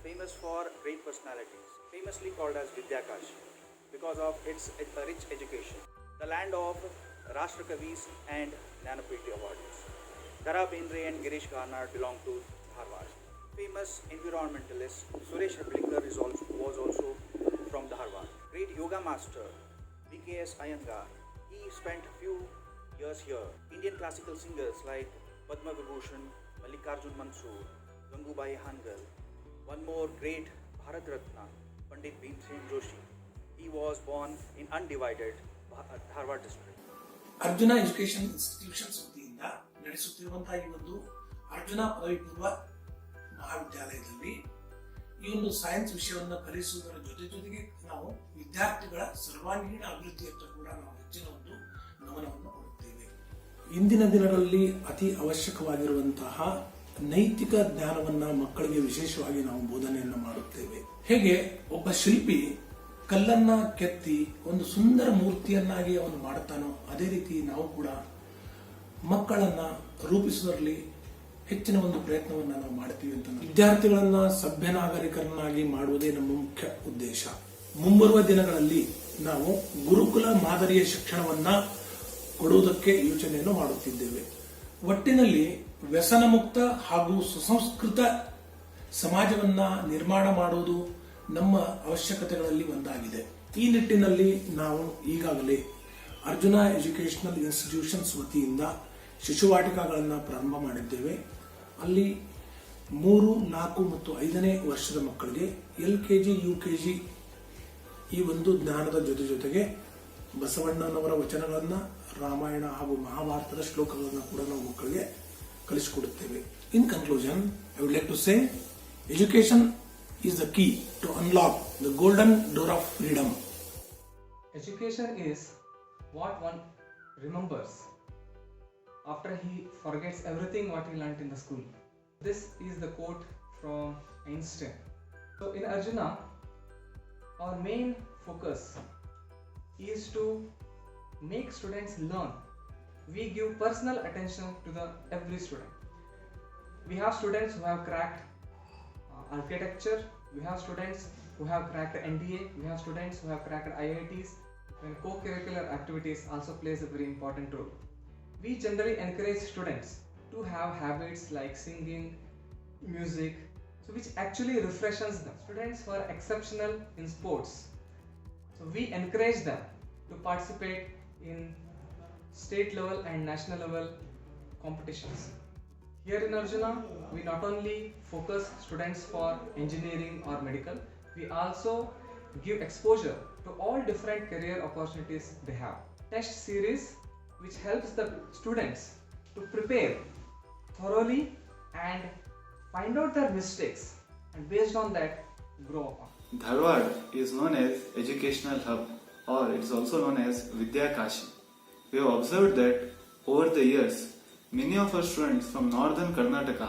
famous for great personalities, famously called as Vidyakashi because of its rich education, the land of Rashtrakavis and Jnanapiti awardees. Dara Bendre and Girish Karnad belong to Dharwad. Famous environmentalist Suresh Heblinkar was also from Dharwad. Great yoga master BKS Iyengar, he spent few years here. Indian classical singers like Padma Vibhushan, Mallikarjun Mansoor, Gangubai Hangal. One more great Bharat Ratna, Pandit Bhimsen Joshi. He was born in undivided Dharwad district. Arjuna education institutions ವತಿಯಿಂದ ನಡೆಸುತ್ತಿರುವಂತಹ ಈ ಒಂದು ಅರ್ಜುನ ಪದವಿ ಪೂರ್ವ ಮಹಾವಿದ್ಯಾಲಯದಲ್ಲಿ ಈ ಒಂದು science ವಿಷಯವನ್ನು ಕಲಿಸುವುದರ ಜೊತೆಗೆ ನಾವು ವಿದ್ಯಾರ್ಥಿಗಳ ಸರ್ವಾಂಗೀಣ ಅಭಿವೃದ್ಧಿಯತ್ತ ಕೂಡ ನಾವು ಹೆಚ್ಚಿನ ಒಂದು ಗಮನವನ್ನು ಕೊಡುತ್ತೇವೆ. ಇಂದಿನ ದಿನಗಳಲ್ಲಿ ಅತಿ ಅವಶ್ಯಕವಾಗಿರುವಂತಹ ನೈತಿಕ ಜ್ಞಾನವನ್ನ ಮಕ್ಕಳಿಗೆ ವಿಶೇಷವಾಗಿ ನಾವು ಬೋಧನೆಯನ್ನು ಮಾಡುತ್ತೇವೆ. ಹೇಗೆ ಒಬ್ಬ ಶಿಲ್ಪಿ ಕಲ್ಲನ್ನ ಕೆತ್ತಿ ಒಂದು ಸುಂದರ ಮೂರ್ತಿಯನ್ನಾಗಿ ಅವನು ಮಾಡುತ್ತಾನೋ ಅದೇ ರೀತಿ ನಾವು ಕೂಡ ಮಕ್ಕಳನ್ನ ರೂಪಿಸುವುದರಲ್ಲಿ ಹೆಚ್ಚಿನ ಒಂದು ಪ್ರಯತ್ನವನ್ನ ನಾವು ಮಾಡ್ತೀವಿ ಅಂತ. ವಿದ್ಯಾರ್ಥಿಗಳನ್ನ ಸಭ್ಯ ನಾಗರಿಕರನ್ನಾಗಿ ಮಾಡುವುದೇ ನಮ್ಮ ಮುಖ್ಯ ಉದ್ದೇಶ. ಮುಂಬರುವ ದಿನಗಳಲ್ಲಿ ನಾವು ಗುರುಕುಲ ಮಾದರಿಯ ಶಿಕ್ಷಣವನ್ನ ಕೊಡುವುದಕ್ಕೆ ಯೋಚನೆಯನ್ನು ಮಾಡುತ್ತಿದ್ದೇವೆ. ಒಟ್ಟಿನಲ್ಲಿ ವ್ಯಸನ ಮುಕ್ತ ಹಾಗೂ ಸುಸಂಸ್ಕೃತ ಸಮಾಜವನ್ನ ನಿರ್ಮಾಣ ಮಾಡುವುದು ನಮ್ಮ ಅವಶ್ಯಕತೆಗಳಲ್ಲಿ ಒಂದಾಗಿದೆ. ಈ ನಿಟ್ಟಿನಲ್ಲಿ ನಾವು ಈಗಾಗಲೇ ಅರ್ಜುನ ಎಜುಕೇಶನಲ್ ಇನ್ಸ್ಟಿಟ್ಯೂಷನ್ಸ್ ವತಿಯಿಂದ ಶಿಶುವಾಟಿಕೆಗಳನ್ನು ಪ್ರಾರಂಭ ಮಾಡಿದ್ದೇವೆ. ಅಲ್ಲಿ 3, 4 ಮತ್ತು 5ನೇ ವರ್ಷದ ಮಕ್ಕಳಿಗೆ LKG, UKG ಈ ಒಂದು ಜ್ಞಾನದ ಜೊತೆಗೆ ಬಸವಣ್ಣನವರ ವಚನಗಳನ್ನ, ರಾಮಾಯಣ ಹಾಗೂ ಮಹಾಭಾರತದ ಶ್ಲೋಕಗಳನ್ನು ಕೂಡ ನಾವು ಮಕ್ಕಳಿಗೆ ಕಲಿಸಿಕೊಡುತ್ತೇವೆ. In conclusion, I would like to say education is the key to unlock the golden door of freedom. Education is what one remembers after he forgets everything what he learnt in the school. This is the quote from Einstein. So in Arjuna, our main focus is to make students learn. We give personal attention to every student. We have students who have cracked architecture, we have students who have cracked NDA, we have students who have cracked IITs, and co-curricular activities also plays a very important role. We generally encourage students to have habits like singing, music, so which actually refreshes them. Students who are exceptional in sports, so we encourage them to participate in state level and national level competitions. Here in Arjuna, we not only focus students for engineering or medical, we also give exposure to all different career opportunities they have. Test series which helps the students to prepare thoroughly and find out their mistakes and based on that grow up. Dharwad is known as educational hub, or it is also known as Vidyakashi. We have observed that over the years many of our students from northern Karnataka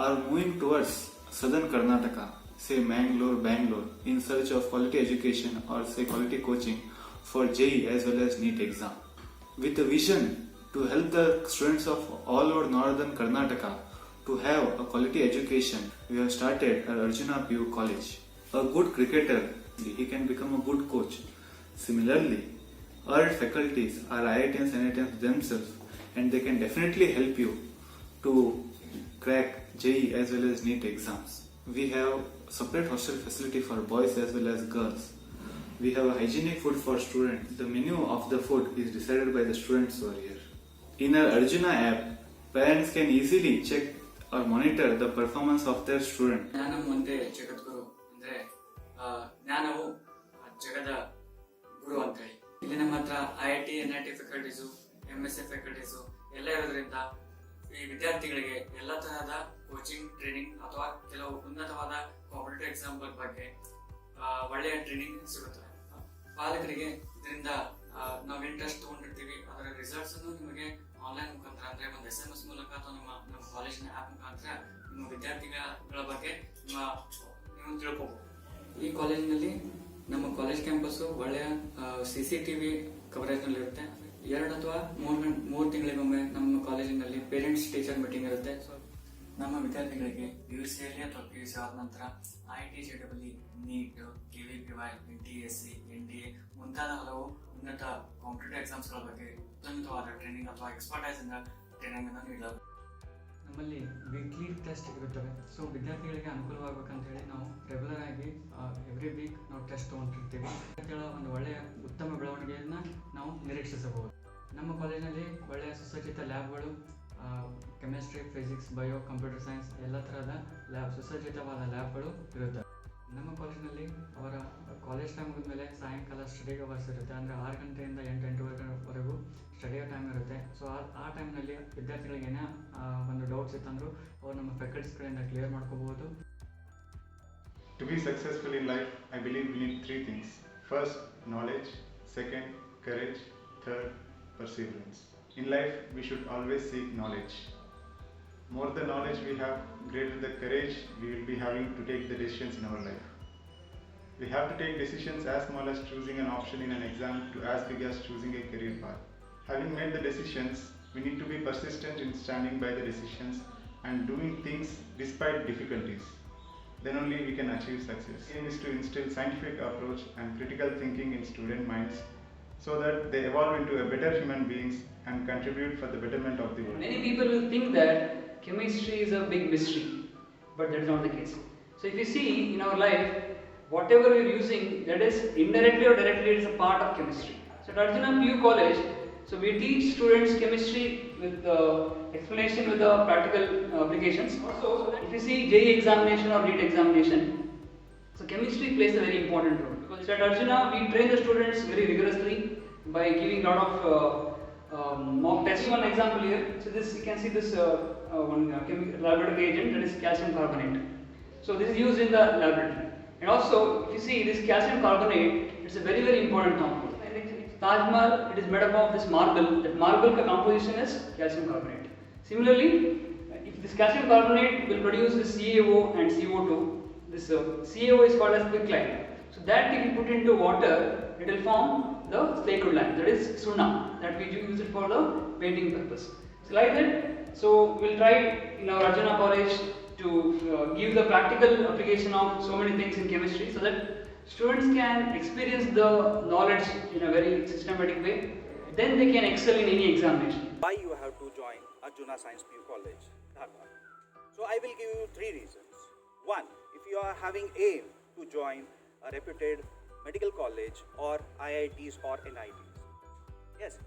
are moving towards southern Karnataka, say Bangalore, in search of quality education or say quality coaching for JEE as well as NEET exam. With a vision to help the students of all over northern Karnataka to have a quality education, we have started our Arjuna PU College. A good cricketer, he can become a good coach. Similarly, our faculties are IITians and NITians themselves, and they can definitely help you to crack JEE as well as NEET exams. We have separate hostel facility for boys as well as girls. We have a hygienic food for students. The menu of the food is decided by the students who are here. In our Arjuna app, parents can easily check or monitor the performance of their student. ಜ್ಞಾನಂ ಒಂದೇ ಜಗದ್ಗುರು ಅಂದ್ರೆ ಜ್ಞಾನವು ಜಗದ ಗುರು ಅಂತ ಹೇಳಿ ಇಲ್ಲಿ ನಮ್ಮ ಹತ್ರ IIT, NIT faculties, MSc faculties ಎಲ್ಲ ಇರೋದ್ರಿಂದ ಈ ವಿದ್ಯಾರ್ಥಿಗಳಿಗೆ ಎಲ್ಲ ತರಹದ ಕೋಚಿಂಗ್, ಟ್ರೈನಿಂಗ್ ಅಥವಾ ಕೆಲವು ಉನ್ನತವಾದ ಕಾಂಪಿಟೇಟಿವ್ ಎಕ್ಸಾಮ್ ಬಗ್ಗೆ ಒಳ್ಳೆಯ ಟ್ರೈನಿಂಗ್ ಸಿಗುತ್ತದೆ. ಪಾಲಕರಿಗೆ ಇದರಿಂದ ನಾವು ಇಂಟ್ರೆಸ್ಟ್ ತಗೊಂಡಿರ್ತೀವಿ, ಅದರ ರಿಸಲ್ಟ್ಸ್ ಅನ್ನು ನಿಮಗೆ ಆನ್ಲೈನ್ ಮುಖಾಂತರ ಅಂದ್ರೆ ಒಂದು SMS ಮೂಲಕ ಅಥವಾ ನಮ್ಮ ಕಾಲೇಜಿನ ಆಪ್ ಮುಖಾಂತರ ನಿಮ್ಮ ವಿದ್ಯಾರ್ಥಿಗಳ ಬಗ್ಗೆ ನೀವು ತಿಳ್ಕೋಬಹುದು. ಈ ಕಾಲೇಜಿನಲ್ಲಿ ನಮ್ಮ ಕಾಲೇಜ್ ಕ್ಯಾಂಪಸ್ ಒಳ್ಳೆಯ CCTV ಕವರೇಜ್ ನಲ್ಲಿ ಇರುತ್ತೆ. 2 ಅಥವಾ 3 ತಿಂಗಳಿಗೊಮ್ಮೆ ನಮ್ಮ ಕಾಲೇಜಿನಲ್ಲಿ ಪೇರೆಂಟ್ಸ್ ಟೀಚರ್ ಮೀಟಿಂಗ್ ಇರುತ್ತೆ. ನಮ್ಮ ವಿದ್ಯಾರ್ಥಿಗಳಿಗೆ PUCಯಲ್ಲಿ ಅಥವಾ PUC ಆದ ನಂತರ IIT JEE NEET KVPY NTSC NDA ಮುಂತಾದ ಹಲವು ಉನ್ನತ ಕಾಂಪಿಟೇಟಿವ್ ಎಕ್ಸಾಮ್ಸ್ಗಳ ಬಗ್ಗೆ ಉತ್ತಮವಾದ ಟ್ರೈನಿಂಗ್ ಅಥವಾ ಎಕ್ಸ್ಪರ್ಟೈಸ್ ಇಂದ ಟ್ರೈನಿಂಗ್ ಅನ್ನು ನೀಡಲಾಗುತ್ತದೆ. ನಮ್ಮಲ್ಲಿ ವೀಕ್ಲಿ ಟೆಸ್ಟ್ ಇರುತ್ತವೆ. ಸೊ ವಿದ್ಯಾರ್ಥಿಗಳಿಗೆ ಅನುಕೂಲವಾಗಬೇಕಂತ ಹೇಳಿ ನಾವು ರೆಗ್ಯುಲರ್ ಆಗಿ ಎವ್ರಿ ವೀಕ್ ನಾವು ಟೆಸ್ಟ್ ತೊಗೊಂಡಿರ್ತೀವಿ. ವಿದ್ಯಾರ್ಥಿಗಳ ಒಂದು ಒಳ್ಳೆಯ ಉತ್ತಮ ಬೆಳವಣಿಗೆಯನ್ನು ನಾವು ನಿರೀಕ್ಷಿಸಬಹುದು. ನಮ್ಮ ಕಾಲೇಜಿನಲ್ಲಿ ಒಳ್ಳೆಯ ಸುಸಜ್ಜಿತ ಲ್ಯಾಬ್ಗಳು, chemistry, physics, bio, computer science ಎಲ್ಲ ಥರದ ಸುಸಜ್ಜಿತವಾದ ಲ್ಯಾಬ್ಗಳು ಇರುತ್ತವೆ. ನಮ್ಮ ಕಾಲೇಜಿನಲ್ಲಿ ಅವರ ಕಾಲೇಜ್ ಟೈಮ್ ಮುಗಿದ್ಮೇಲೆ ಸಾಯಂಕಾಲ ಸ್ಟಡಿ ಅವರ್ಸ್ ಇರುತ್ತೆ. ಅಂದರೆ 6 ಗಂಟೆಯಿಂದ 8-8ವರೆಗೂ ಸ್ಟಡಿ ಟೈಮ್ ಇರುತ್ತೆ. ಸೊ ಆ ಟೈಮ್ನಲ್ಲಿ ವಿದ್ಯಾರ್ಥಿಗಳಿಗೆ ಏನೇ ಒಂದು ಡೌಟ್ಸ್ ಇತ್ತಂದರೂ ಅವ್ರು ನಮ್ಮ ಫ್ಯಾಕಲ್ಟೀಸ್ ಕಡೆಯಿಂದ ಕ್ಲಿಯರ್ ಮಾಡ್ಕೋಬಹುದು. To be successful in life, I believe we need 3 things. First, knowledge. Second, courage. Third, perseverance. In life, we should always seek knowledge. More the knowledge we have, greater the courage we will be having to take the decisions in our life. We have to take decisions as small as choosing an option in an exam to as big as choosing a career path. Having made the decisions, we need to be persistent in standing by the decisions and doing things despite difficulties. Then only we can achieve success. The aim is to instill scientific approach and critical thinking in student minds so that they evolve into a better human beings and contribute for the betterment of the world. Many people will think that chemistry is a big mystery, but that is not the case. So if you see in our life, whatever we are using, that is indirectly or directly, it is a part of chemistry. So at Arjuna PU College, so we teach students chemistry with explanation with the practical applications. Also, if you see JEE examination or NEET examination, so chemistry plays a very important role, because at Arjuna we train the students very rigorously by giving a lot of mock tests. One example here, so this you can see this one laboratory reagent, that is calcium carbonate. So this is used in the laboratory. And also, if you see this calcium carbonate, it's a very important compound. Taj Mahal, it is made up of this marble. That marble ka composition is calcium carbonate. Similarly, if this calcium carbonate will produce this CaO and CO2, this CaO is called as quicklime. So that if you put into water, it will form the slackled lime, that is sunna, that we use it for the painting purpose. So like that, so we'll try in our Arjuna College to give the practical application of so many things in chemistry, so that students can experience the knowledge in a very systematic way. Then they can excel in any examination. Why you have to join Arjuna Science PU College, Dharwad? So I will give you 3 reasons. 1, if you are having aim to join a reputed medical college or IITs or NITs. Yes.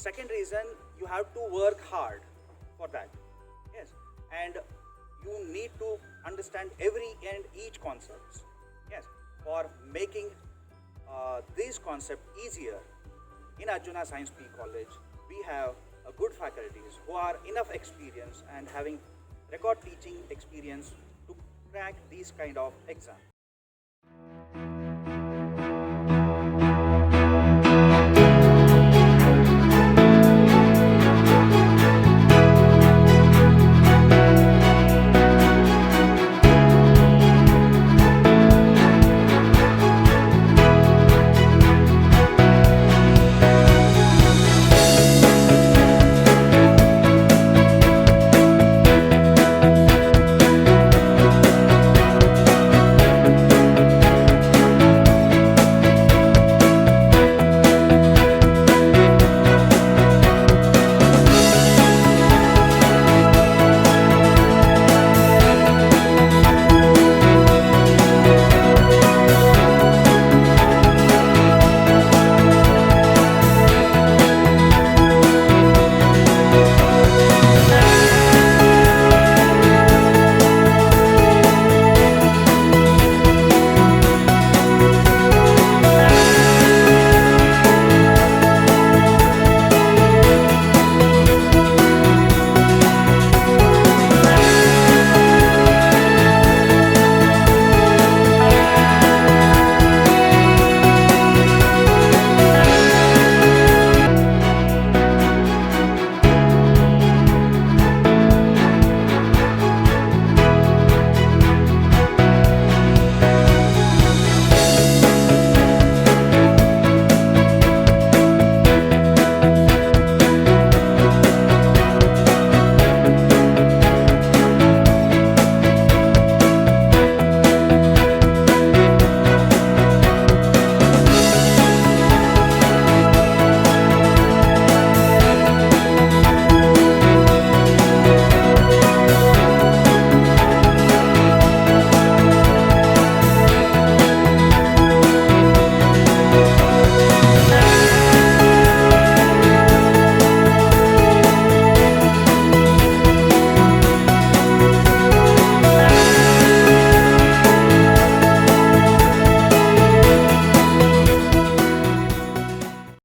Second reason, you have to work hard for that. Yes. And you need to understand every and each concepts. Yes. For making these concepts easier, in Arjuna Science PU College, we have a good faculties who are enough experience and having record teaching experience to crack these kind of exams.